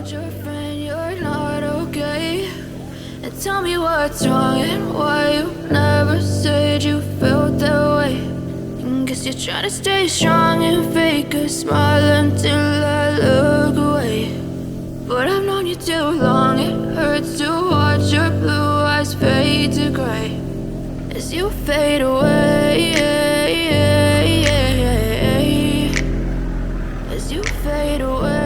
told your friend you're not okay, and tell me what's wrong and why you never said you felt that way. And guess you're trying to stay strong and fake a smile until I look away. But I've known you too long, it hurts to watch your blue eyes fade to gray as you fade away, as you fade away.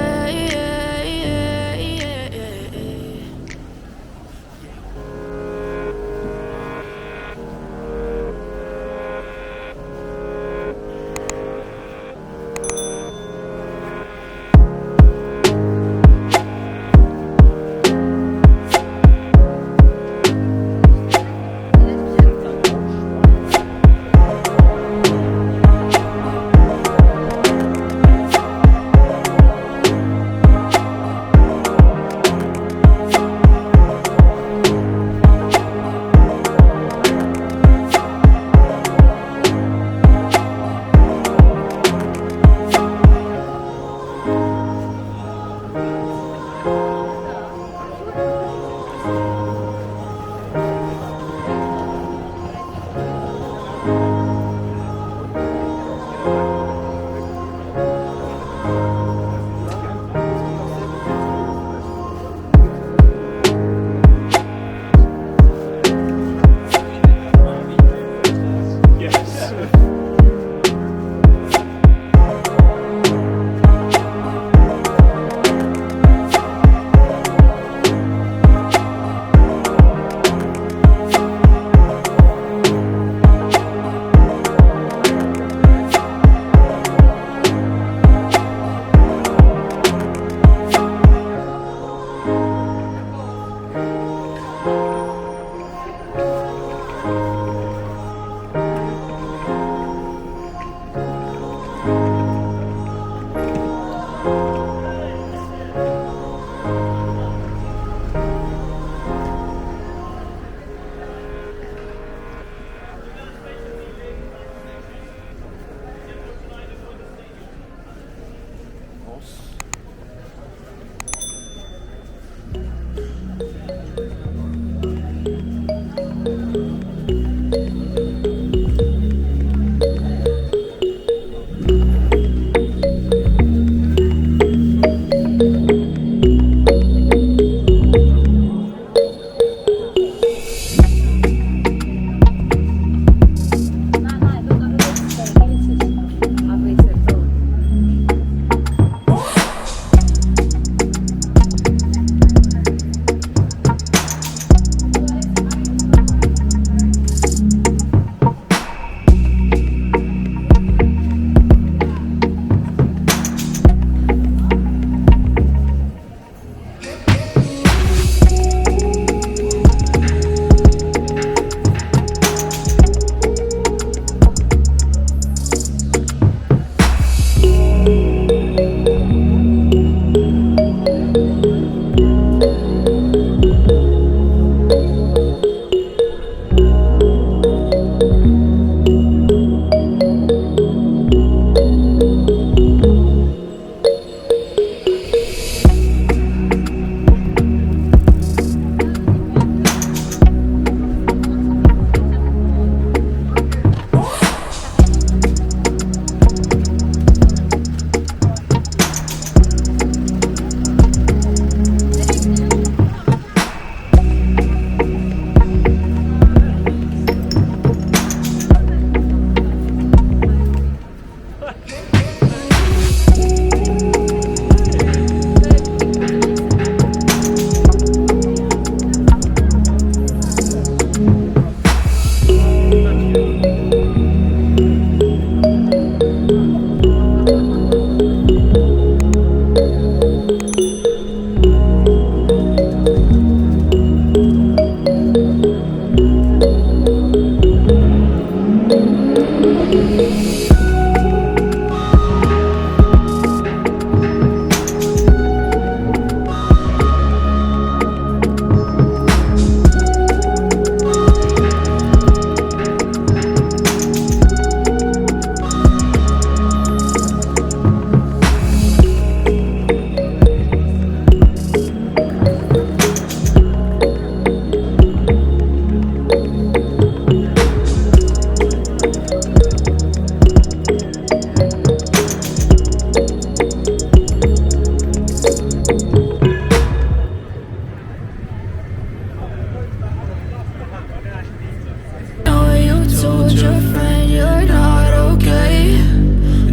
told your friend you're not okay,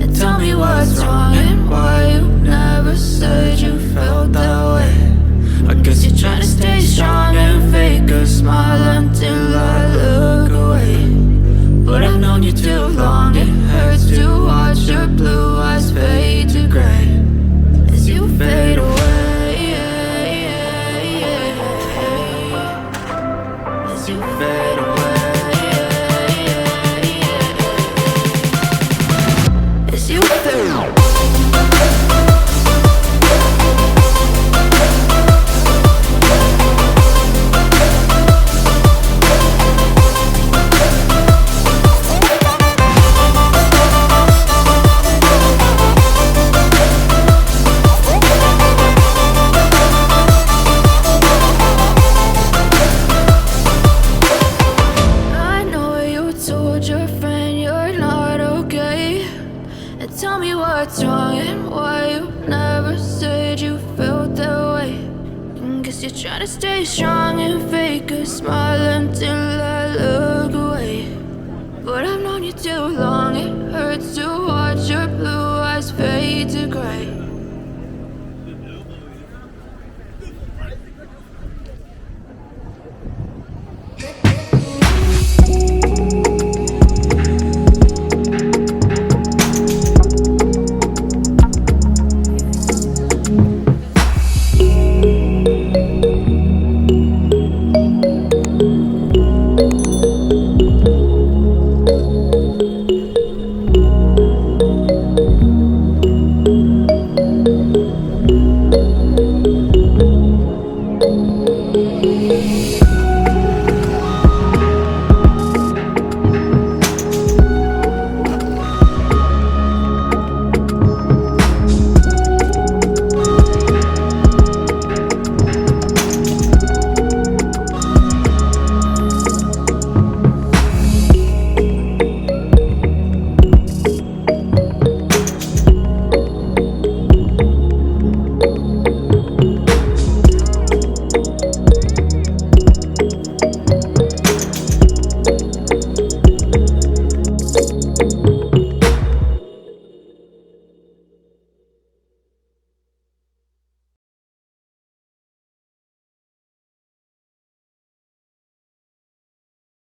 and tell me what's wrong and why you never said you felt that way. I guess you're trying to stay strong and fake a smile until I look away. But I've known you too long, it hurts to watch your blue eyes fade to gray as you fade away, as you fade away, as you fade away. Tell me what's wrong and why you never said you felt that way. Guess you're trying to stay strong and fake a smile until I look away.